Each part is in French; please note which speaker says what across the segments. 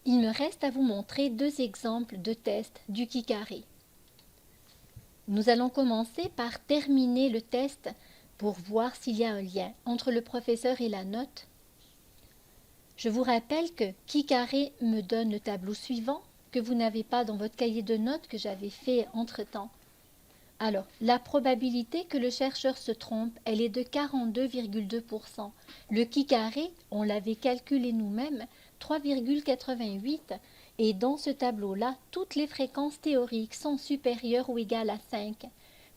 Speaker 1: Il me reste à vous montrer deux exemples de tests du Kikaré. Nous allons commencer par terminer le test pour voir s'il y a un lien entre le professeur et la note. Je vous rappelle que Kikaré me donne le tableau suivant que vous n'avez pas dans votre cahier de notes que j'avais fait entre-temps. Alors, la probabilité que le chercheur se trompe, elle est de 42,2%. Le Kikaré, on l'avait calculé nous-mêmes, 3,88. Et dans ce tableau-là, toutes les fréquences théoriques sont supérieures ou égales à 5.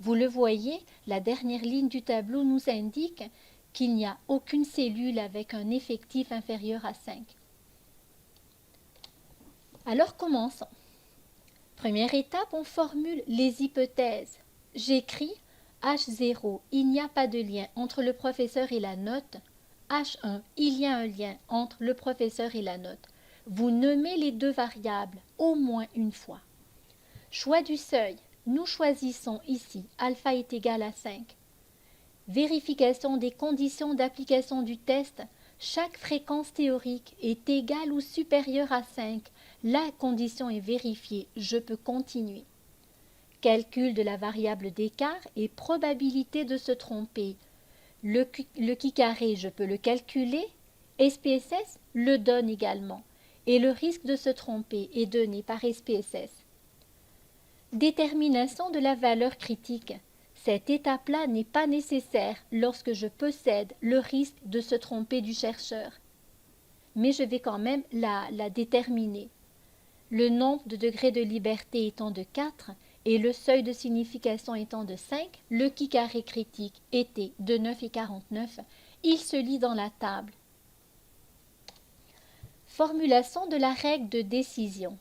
Speaker 1: Vous le voyez, la dernière ligne du tableau nous indique qu'il n'y a aucune cellule avec un effectif inférieur à 5. Alors commençons. Première étape, on formule les hypothèses. J'écris H0, il n'y a pas de lien entre le professeur et la note. H1, il y a un lien entre le professeur et la note. Vous nommez les deux variables au moins une fois. Choix du seuil. Nous choisissons ici alpha est égal à 5. Vérification des conditions d'application du test. Chaque fréquence théorique est égale ou supérieure à 5. La condition est vérifiée. Je peux continuer. Calcul de la variable d'écart et probabilité de se tromper. Le Kikaré, je peux le calculer. SPSS le donne également. Et le risque de se tromper est donné par SPSS. Détermination de la valeur critique. Cette étape-là n'est pas nécessaire lorsque je possède le risque de se tromper du chercheur. Mais je vais quand même la déterminer. Le nombre de degrés de liberté étant de 4 et le seuil de signification étant de 5, le Kikaré critique était de 9,49. Il se lit dans la table. Formulation de la règle de décision.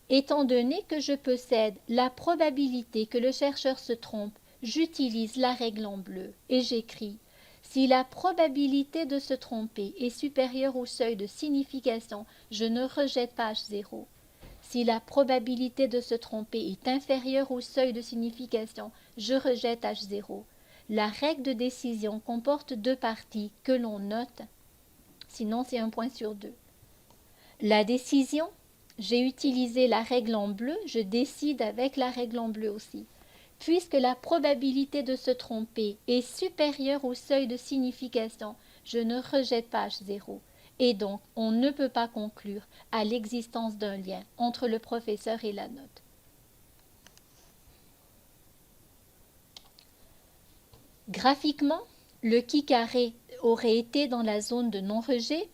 Speaker 1: Étant donné que je possède la probabilité que le chercheur se trompe, j'utilise la règle en bleu et j'écris « Si la probabilité de se tromper est supérieure au seuil de signification, je ne rejette pas H0. Si la probabilité de se tromper est inférieure au seuil de signification, je rejette H0. La règle de décision comporte deux parties que l'on note, sinon c'est un point sur deux. La décision, j'ai utilisé la règle en bleu, je décide avec la règle en bleu aussi. Puisque la probabilité de se tromper est supérieure au seuil de signification, je ne rejette pas H0. Et donc, on ne peut pas conclure à l'existence d'un lien entre le professeur et la note. Graphiquement, le Kikaré aurait été dans la zone de non-rejet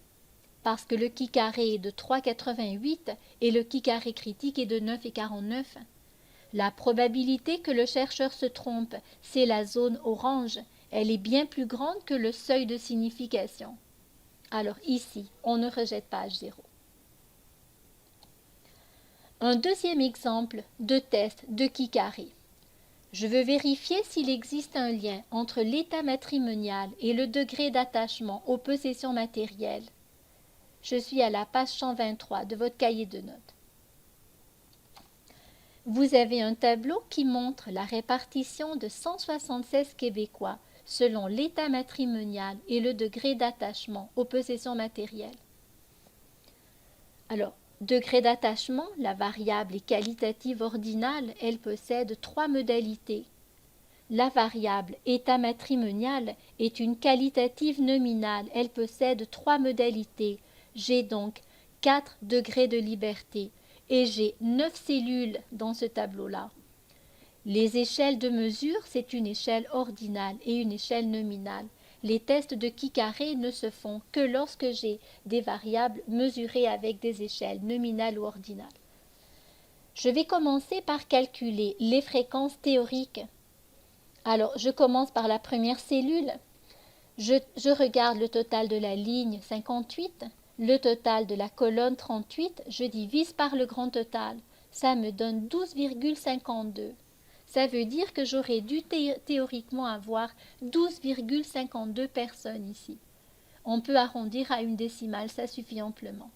Speaker 1: parce que le Kikaré est de 3,88 et le Kikaré critique est de 9,49. La probabilité que le chercheur se trompe, c'est la zone orange. Elle est bien plus grande que le seuil de signification. Alors ici, on ne rejette pas H0. Un deuxième exemple de test de Kikaré. Je veux vérifier s'il existe un lien entre l'état matrimonial et le degré d'attachement aux possessions matérielles. Je suis à la page 123 de votre cahier de notes. Vous avez un tableau qui montre la répartition de 176 Québécois selon l'état matrimonial et le degré d'attachement aux possessions matérielles. Alors, degré d'attachement, la variable est qualitative ordinale, elle possède trois modalités. La variable état matrimonial est une qualitative nominale, elle possède trois modalités. J'ai donc 4 degrés de liberté et j'ai 9 cellules dans ce tableau-là. Les échelles de mesure, c'est une échelle ordinale et une échelle nominale. Les tests de Kikaré ne se font que lorsque j'ai des variables mesurées avec des échelles nominales ou ordinales. Je vais commencer par calculer les fréquences théoriques. Alors, je commence par la première cellule. Je regarde le total de la ligne 58, le total de la colonne 38, je divise par le grand total. Ça me donne 12,52. Ça veut dire que j'aurais dû théoriquement avoir 12,52 personnes ici. On peut arrondir à une décimale, ça suffit amplement.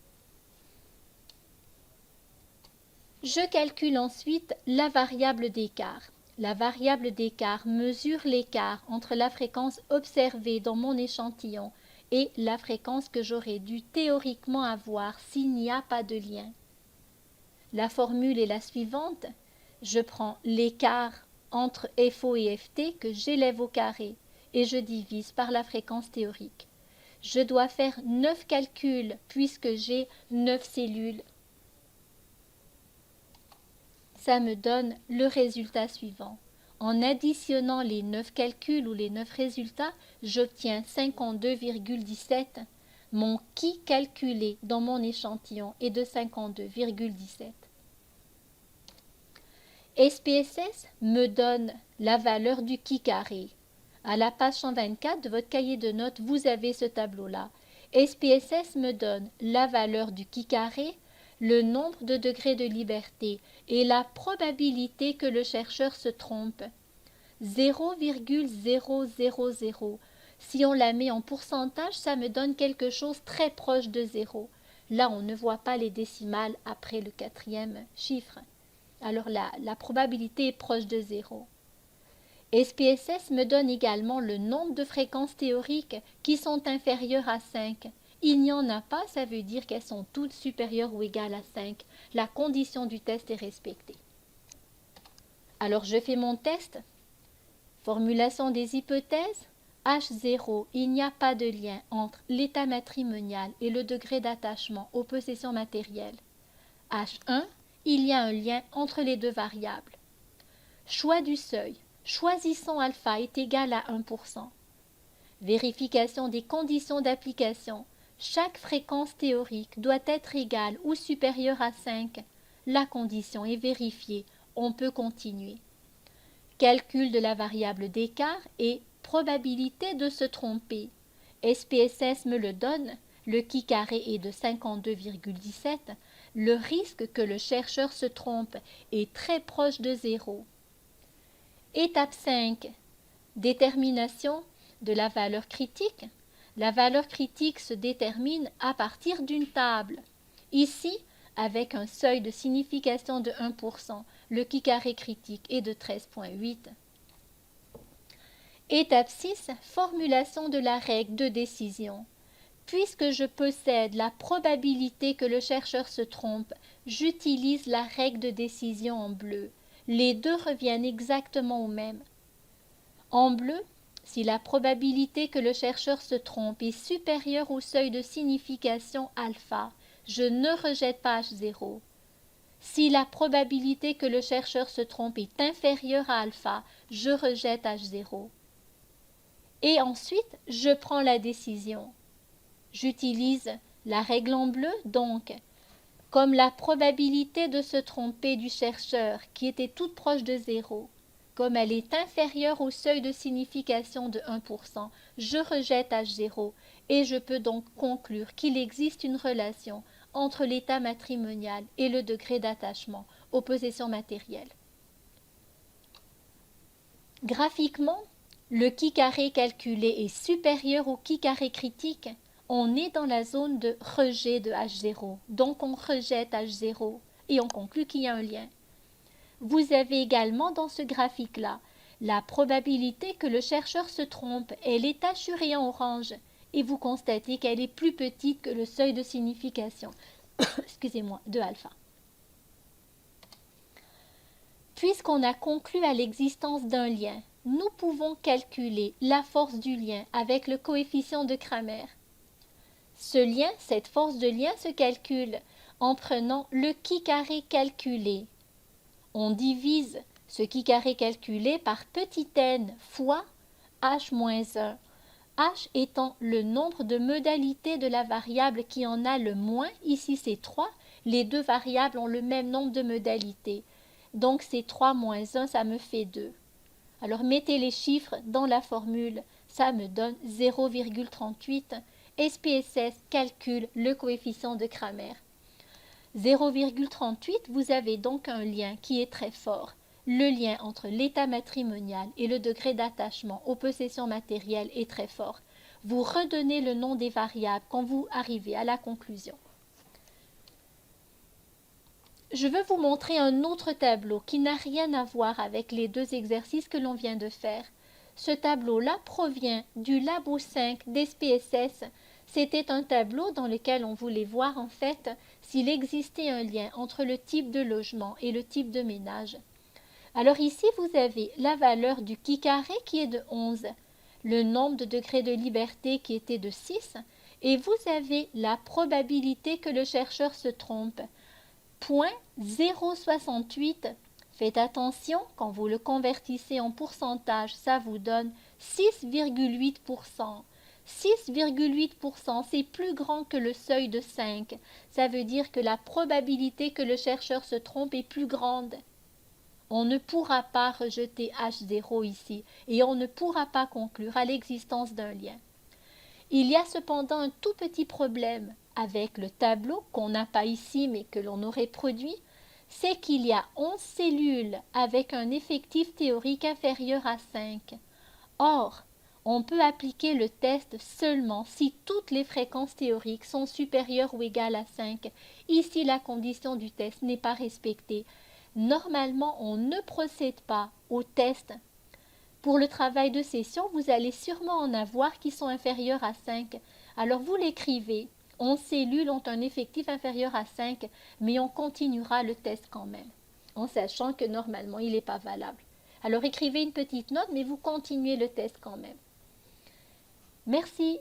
Speaker 1: Je calcule ensuite la variable d'écart. La variable d'écart mesure l'écart entre la fréquence observée dans mon échantillon et la fréquence que j'aurais dû théoriquement avoir s'il n'y a pas de lien. La formule est la suivante. Je prends l'écart entre FO et FT que j'élève au carré et je divise par la fréquence théorique. Je dois faire 9 calculs puisque j'ai 9 cellules. Ça me donne le résultat suivant. En additionnant les 9 calculs ou les 9 résultats, j'obtiens 52,17. Mon qui calculé dans mon échantillon est de 52,17. SPSS me donne la valeur du qui carré. À la page 124 de votre cahier de notes, vous avez ce tableau-là. SPSS me donne la valeur du qui carré, le nombre de degrés de liberté et la probabilité que le chercheur se trompe. 0,000. Si on la met en pourcentage, ça me donne quelque chose très proche de 0. Là, on ne voit pas les décimales après le 4e chiffre. Alors la probabilité est proche de 0. SPSS me donne également le nombre de fréquences théoriques qui sont inférieures à 5. Il n'y en a pas, ça veut dire qu'elles sont toutes supérieures ou égales à 5. La condition du test est respectée. Alors je fais mon test. Formulation des hypothèses. H0, il n'y a pas de lien entre l'état matrimonial et le degré d'attachement aux possessions matérielles. H1, il y a un lien entre les deux variables. Choix du seuil. Choisissons alpha est égal à 1%. Vérification des conditions d'application. Chaque fréquence théorique doit être égale ou supérieure à 5. La condition est vérifiée. On peut continuer. Calcul de la variable d'écart et probabilité de se tromper. SPSS me le donne. Le qui carré est de 52,17. Le risque que le chercheur se trompe est très proche de 0. Étape 5. Détermination de la valeur critique. La valeur critique se détermine à partir d'une table. Ici, avec un seuil de signification de 1%, le qui carré critique est de 13,8. Étape 6. Formulation de la règle de décision. Puisque je possède la probabilité que le chercheur se trompe, j'utilise la règle de décision en bleu. Les deux reviennent exactement au même. En bleu, si la probabilité que le chercheur se trompe est supérieure au seuil de signification alpha, je ne rejette pas H0. Si la probabilité que le chercheur se trompe est inférieure à alpha, je rejette H0. Et ensuite, je prends la décision. J'utilise la règle en bleu, donc, comme la probabilité de se tromper du chercheur, qui était toute proche de 0, comme elle est inférieure au seuil de signification de 1%, je rejette H0 et je peux donc conclure qu'il existe une relation entre l'état matrimonial et le degré d'attachement aux possessions matérielles. Graphiquement, le qui carré calculé est supérieur au qui carré critique. On est dans la zone de rejet de H0, donc on rejette H0 et on conclut qu'il y a un lien. Vous avez également dans ce graphique-là la probabilité que le chercheur se trompe, elle est assurée en orange et vous constatez qu'elle est plus petite que le seuil de signification excusez-moi, de alpha. Puisqu'on a conclu à l'existence d'un lien, nous pouvons calculer la force du lien avec le coefficient de Cramer. Ce lien, cette force de lien se calcule en prenant le qui carré calculé. On divise ce qui carré calculé par petit n fois h-1, h étant le nombre de modalités de la variable qui en a le moins, ici c'est 3, les deux variables ont le même nombre de modalités. Donc c'est 3 moins 1, ça me fait 2. Alors mettez les chiffres dans la formule, ça me donne 0,38. SPSS calcule le coefficient de Cramer. 0,38, vous avez donc un lien qui est très fort. Le lien entre l'état matrimonial et le degré d'attachement aux possessions matérielles est très fort. Vous redonnez le nom des variables quand vous arrivez à la conclusion. Je veux vous montrer un autre tableau qui n'a rien à voir avec les deux exercices que l'on vient de faire. Ce tableau-là provient du Labo 5 d'SPSS. C'était un tableau dans lequel on voulait voir en fait s'il existait un lien entre le type de logement et le type de ménage. Alors ici, vous avez la valeur du qui carré qui est de 11, le nombre de degrés de liberté qui était de 6, et vous avez la probabilité que le chercheur se trompe. 0,068. Faites attention, quand vous le convertissez en pourcentage, ça vous donne 6,8%. 6,8%, c'est plus grand que le seuil de 5. Ça veut dire que la probabilité que le chercheur se trompe est plus grande. On ne pourra pas rejeter H0 ici et on ne pourra pas conclure à l'existence d'un lien. Il y a cependant un tout petit problème avec le tableau qu'on n'a pas ici mais que l'on aurait produit, c'est qu'il y a 11 cellules avec un effectif théorique inférieur à 5. Or, on peut appliquer le test seulement si toutes les fréquences théoriques sont supérieures ou égales à 5. Ici, la condition du test n'est pas respectée. Normalement, on ne procède pas au test. Pour le travail de session, vous allez sûrement en avoir qui sont inférieurs à 5. Alors vous l'écrivez. 11 cellules ont un effectif inférieur à 5, mais on continuera le test quand même, en sachant que normalement il n'est pas valable. Alors écrivez une petite note, mais vous continuez le test quand même. Merci.